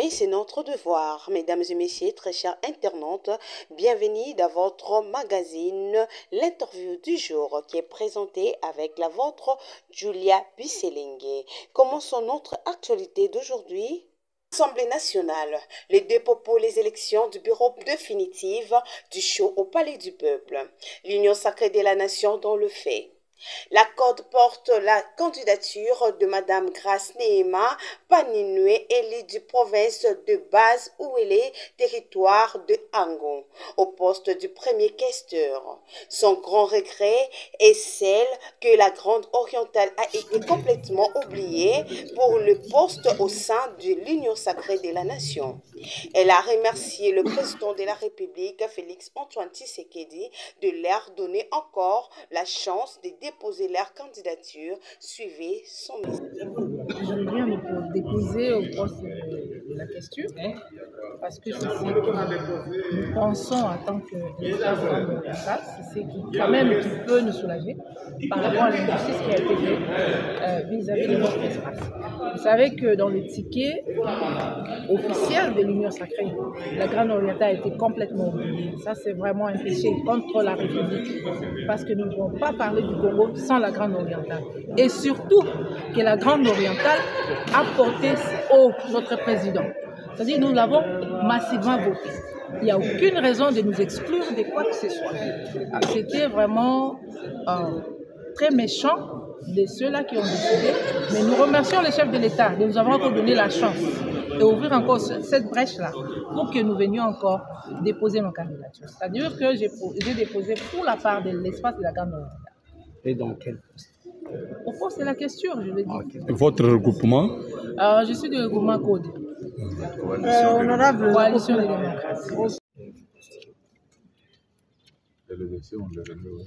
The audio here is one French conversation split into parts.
Informer, c'est notre devoir. Mesdames et messieurs, très chers internautes, bienvenue dans votre magazine, l'interview du jour qui est présentée avec la vôtre, Julia Bisselingue. Commençons notre actualité d'aujourd'hui. Assemblée nationale, le dépôt pour les élections du bureau définitif du show au Palais du Peuple. L'Union sacrée de la nation dans le fait. L'accord porte la candidature de Madame Grace Nehema Paninoué, élue du province de base où elle est territoire de Angon, au poste du premier questeur. Son grand regret est celle que la Grande Orientale a été complètement oubliée pour le poste au sein de l'Union sacrée de la nation. Elle a remercié le président de la République, Félix Antoine Tshisekedi, de leur donner encore la chance de déposer leur candidature. Suivez son message. Je viens de déposer au poste de la question parce que c'est ce que nous pensons en tant que c'est ce qui quand même qui peut nous soulager par rapport à l'injustice qui a été faite vis-à-vis de notre espace. Vous savez que dans le ticket officiel de l'Union sacrée, la Grande Orientale a été complètement oubliée. Ça, c'est vraiment un péché contre la République parce que nous ne pouvons pas parler du Congo sans la Grande Orientale. Et surtout que la Grande Orientale a porté haut notre président. C'est-à-dire nous l'avons massivement voté. Il n'y a aucune raison de nous exclure de quoi que ce soit. C'était vraiment très méchant de ceux-là qui ont décidé. Mais nous remercions les chefs de l'État de nous avoir encore donné la chance et ouvrir encore cette brèche-là pour que nous venions encore déposer nos candidatures. C'est-à-dire que j'ai déposé pour la part de l'espace de la Grande Orientale. Et dans quel poste? Au poste de la question, je le dis. Okay. Votre regroupement? Je suis du regroupement Code. Honorable Coalition des démocrates. L'élection, on le remet.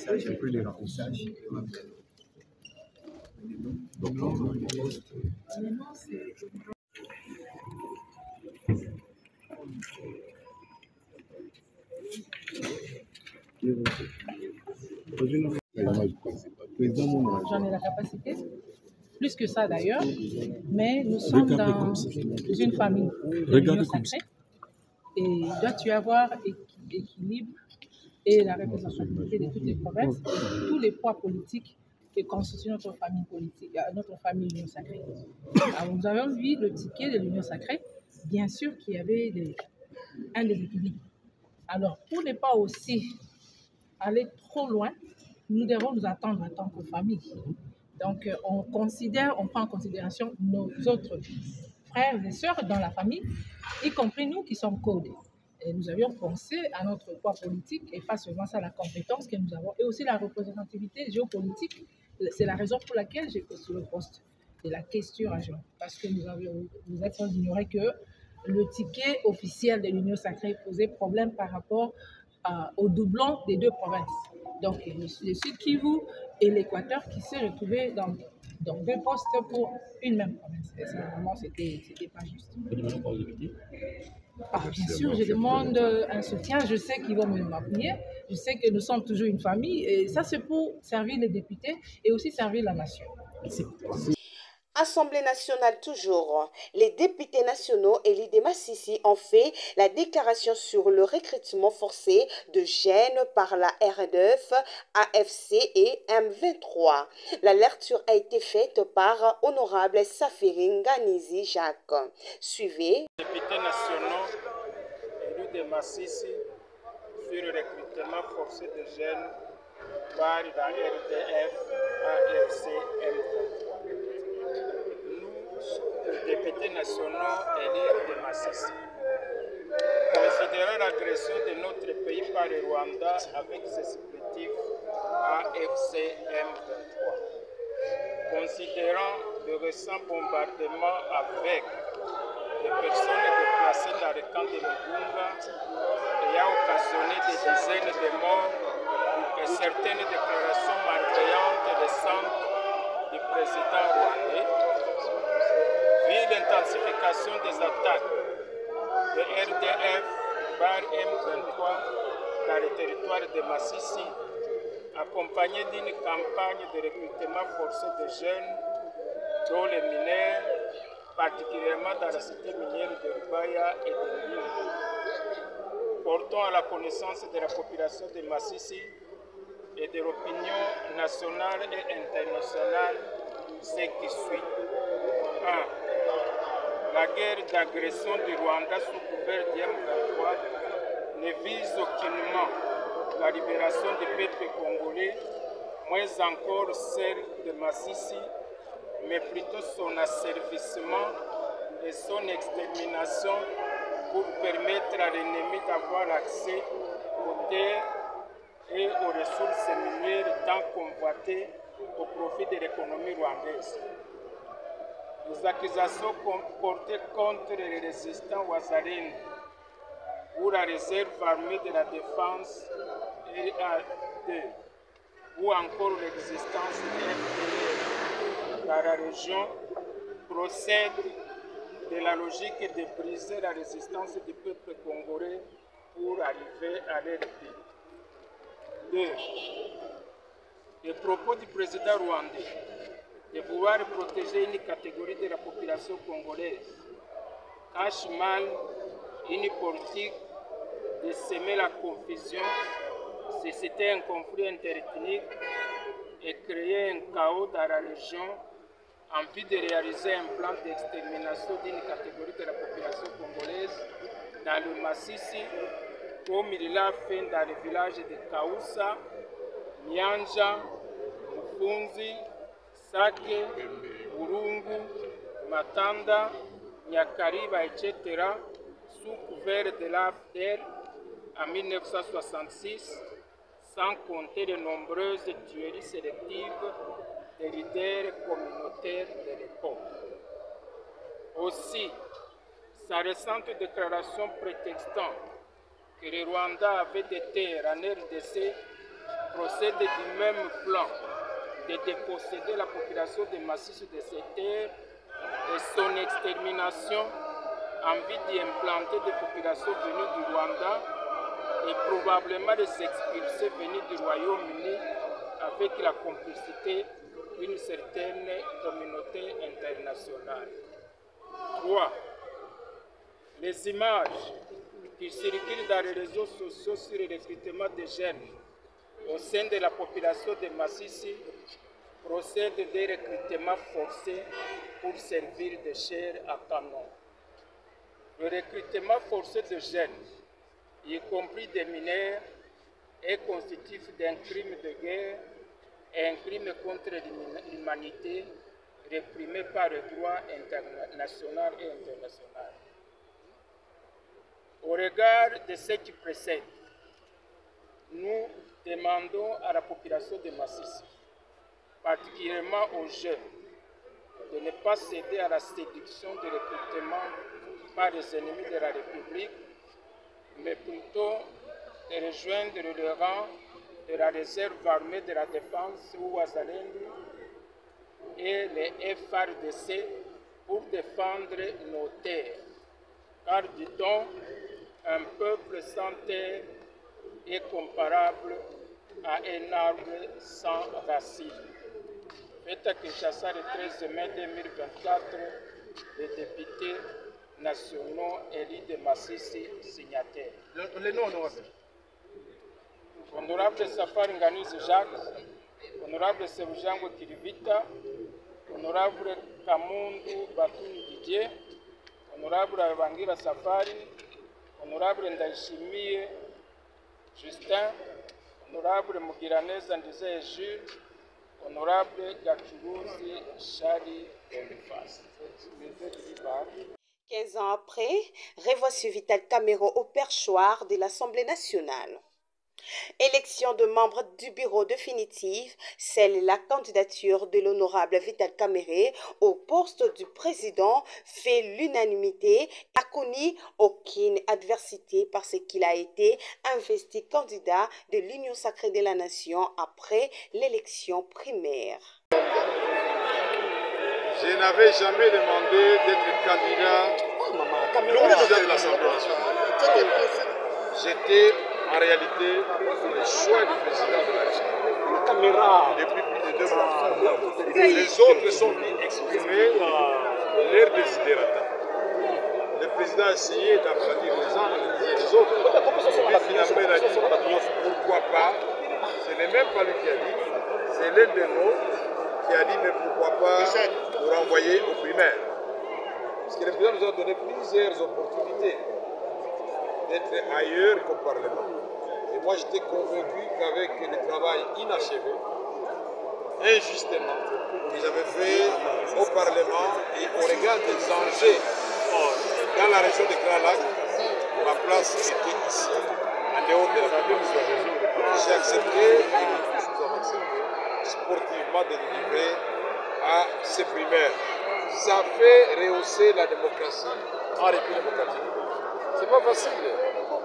Un peu les remplissages. J'en ai la capacité, plus que ça d'ailleurs, mais nous sommes dans une famille de l'Union sacrée et il doit y avoir équilibre et la représentativité de toutes les provinces et tous les poids politiques qui constituent notre famille politique, notre famille Union sacrée. Alors, nous avons vu le ticket de l'Union sacrée, bien sûr qu'il y avait un déséquilibre. Alors, pour ne pas aussi aller trop loin, nous devons nous attendre en tant que famille. Donc, on prend en considération nos autres frères et sœurs dans la famille, y compris nous qui sommes codés. Et nous avions pensé à notre poids politique et pas seulement ça, la compétence que nous avons et aussi la représentativité géopolitique. C'est la raison pour laquelle j'ai postulé le poste de la question région. Parce que nous êtes sans ignorer que le ticket officiel de l'Union sacrée posait problème par rapport au doublon des deux provinces. Donc, le Sud Kivu et l'Équateur qui s'est retrouvé dans deux postes pour une même province. Et ça, vraiment, c'était pas juste. Bien sûr, je demande un soutien. Je sais qu'ils vont m'appuyer. Je sais que nous sommes toujours une famille. Et ça, c'est pour servir les députés et aussi servir la nation. Assemblée nationale toujours. Les députés nationaux élus de Massissi ont fait la déclaration sur le recrutement forcé de jeunes par la RDF, AFC et M23. La lecture a été faite par Honorable Safiri Nganizi Jacques. Suivez. Les députés nationaux élus de Massissi sur le recrutement forcé de jeunes par la RDF, AFC, M23. Nous, députés nationaux élus de Massissi, considérant l'agression de notre pays par le Rwanda avec ses supplétifs AFC M23, considérant le récent bombardement avec des personnes déplacées dans le camp de Mugunga ayant occasionné des dizaines de morts et certaines déclarations malveillantes récentes du président rwandais, vu l'intensification des attaques de RDF par M23 dans le territoire de Massissi, accompagnée d'une campagne de recrutement forcé de jeunes, dont les mineurs, particulièrement dans la cité minière de Rubaya et de Lille. Portons à la connaissance de la population de Masisi et de l'opinion nationale et internationale ce qui suit. 1. La guerre d'agression du Rwanda sous couvert d'M23 ne vise aucunement la libération du peuple congolais, moins encore celle de Masisi, mais plutôt son asservissement et son extermination pour permettre à l'ennemi d'avoir accès aux terres et aux ressources minières tant convoitées au profit de l'économie rwandaise. Les accusations portées contre les résistants Wazalendo ou la réserve armée de la défense RAD ou encore l'existence de FDL dans la région procèdent de la logique de briser la résistance du peuple congolais pour arriver à leur but. 2. Les propos du président rwandais de vouloir protéger une catégorie de la population congolaise cache mal une politique de semer la confusion, susciter un conflit interethnique et créer un chaos dans la région en vue de réaliser un plan d'extermination d'une catégorie de la population congolaise dans le Masisi, comme il l'a fait dans les villages de Kaoussa, Nyanja, Mufunzi, Sake, Burungu, Matanda, Nyakariba, etc., sous couvert de l'AFDL en 1966, sans compter de nombreuses tueries sélectives des leaders communautaires de l'époque. Aussi, sa récente déclaration prétextant que le Rwanda avait des terres en RDC procède du même plan de déposséder la population de Masisi de ces terres et son extermination en vue d'y implanter des populations venues du Rwanda et probablement des expulsés venus du Royaume-Uni avec la complicité d'une certaine communauté internationale. 3. Les images qui circulent dans les réseaux sociaux sur le recrutement des jeunes au sein de la population de Masisi procèdent des recrutements forcés pour servir de chair à canon. Le recrutement forcé de jeunes, y compris des mineurs, est constitutif d'un crime de guerre et un crime contre l'humanité réprimé par le droit national et international. Au regard de ce qui précède, nous demandons à la population de Masisi, particulièrement aux jeunes, de ne pas céder à la séduction de recrutement par les ennemis de la République, mais plutôt de rejoindre le rang de la réserve armée de la défense ou Wazalendo et les FRDC pour défendre nos terres. Car, dit-on, un peuple sans terre est comparable à un arbre sans racines. Fait à Kinshasa le 13 mai 2024, les députés nationaux élus de Masisi signataires. Les noms, Honorable Safari Nganizi Jacques, Honorable Sebujango Kirivita, Honorable Kamundu Batuni Didier, Honorable Evangira Safari, Honorable Ndaishimiye Justin, Honorable Mugiraneza Ndizeye Jules, Honorable Gachuruzi Shari Boniface. 15 ans après, revoici Vital Kamerhe au perchoir de l'Assemblée nationale. Élection de membres du bureau définitif, celle la candidature de l'honorable Vital Kamerhe au poste du président fait l'unanimité, n'a connu aucune adversité parce qu'il a été investi candidat de l'Union sacrée de la nation après l'élection primaire. Je n'avais jamais demandé d'être candidat au président de l'Assemblée nationale. J'étais en réalité le choix du président de la République depuis plus de des deux blocs. Les autres sont venus exprimer leur désidérata. Le président a essayé d'aplanir les uns les autres. Et finalement, il a dit pourquoi pas. Ce n'est même pas lui qui a dit, c'est l'un de nous qui a dit mais pourquoi pas nous renvoyer aux primaires. Parce que le président nous a donné plusieurs opportunités d'être ailleurs qu'au Parlement. Et moi j'étais convaincu qu'avec le travail inachevé, injustement, qu'ils avaient fait au Parlement et au regard des enjeux dans la région de Grand Lac, ma place était ici, en dehors de la région. J'ai accepté, et nous tous nous avons accepté, sportivement de livrer à ces primaires. Ça fait rehausser la démocratie en République démocratique. C'est pas facile.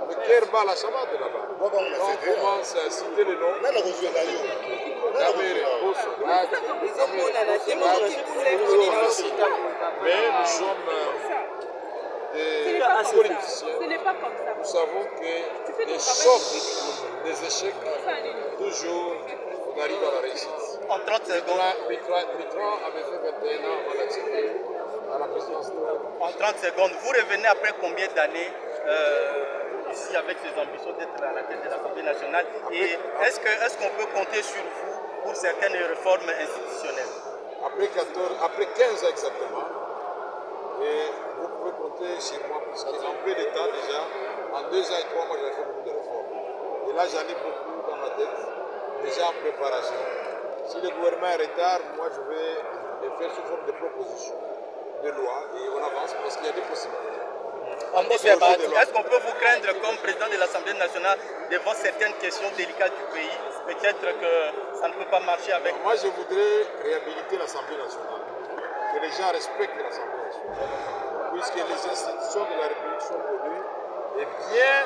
Le cœur bat la chamade là-bas. Quand on commence à citer le nom, mais nous sommes des politiciens. Nous savons que des chocs, des échecs, toujours on arrive à la réussite. En 30 secondes. Mitterrand avait fait 21 ans en accéder à la présidence de la. En 30 secondes, vous revenez après combien d'années ici avec ces ambitions d'être à la tête de l'Assemblée nationale? Et est-ce qu'on peut compter sur vous pour certaines réformes institutionnelles? Après 15 ans exactement, et vous pouvez compter sur moi, parce qu'en peu de temps déjà, en 2 ans et 3 mois, j'avais fait beaucoup de réformes. Et là, j'en ai beaucoup dans ma tête, déjà en préparation. Si le gouvernement est en retard, moi je vais le faire sous forme de propositions de loi et on avance parce qu'il y a des possibilités. Est-ce qu'on peut vous craindre comme président de l'Assemblée nationale devant certaines questions délicates du pays? Peut-être que ça ne peut pas marcher avec... Moi je voudrais réhabiliter l'Assemblée nationale, que les gens respectent l'Assemblée nationale, puisque les institutions de la République sont connues et bien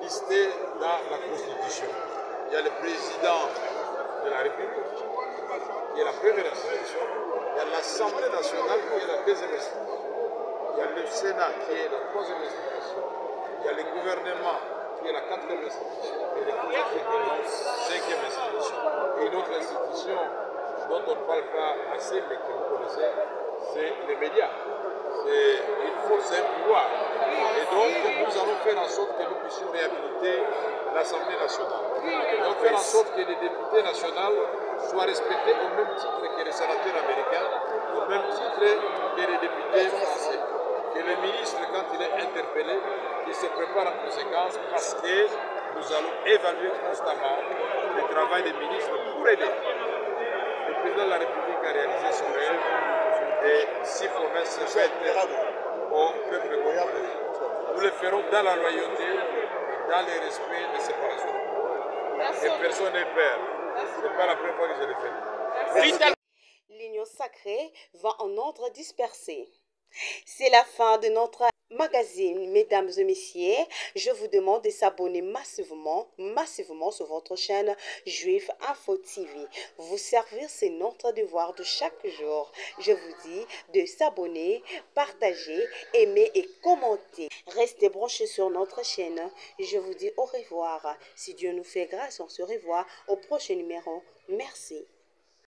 listées dans la Constitution. Il y a le président de la République, qui est la première institution. Il y a l'Assemblée nationale, qui est la deuxième institution. Il y a le Sénat, qui est la troisième institution. Il y a le gouvernement, qui est la quatrième institution. Et le Conseil qui est la cinquième institution. Et une autre institution dont on ne parle pas assez, mais que vous connaissez, c'est les médias. C'est une force, un pouvoir. Et donc, nous allons faire en sorte que nous puissions réhabiliter l'Assemblée nationale. Nous allons faire en sorte que les députés nationaux soient respectés au même titre que les sénateurs américains, au même titre que les députés français. Que le ministre, quand il est interpellé, il se prépare en conséquence parce que nous allons évaluer constamment le travail des ministres pour aider. Le président de la République a réalisé son rêve et 6 promesses faites au peuple congolais. Nous le ferons dans la loyauté et dans le respect des séparations de pouvoir. Et personne n'est père. Ce n'est pas la première fois que je le fais. L'union sacrée va en ordre dispersé. C'est la fin de notre magazine, mesdames et messieurs. Je vous demande de s'abonner massivement sur votre chaîne Juif Info TV. Vous servir, c'est notre devoir de chaque jour. Je vous dis de s'abonner, partager, aimer et commenter. Restez branchés sur notre chaîne. Je vous dis au revoir. Si Dieu nous fait grâce, on se revoit au prochain numéro. Merci.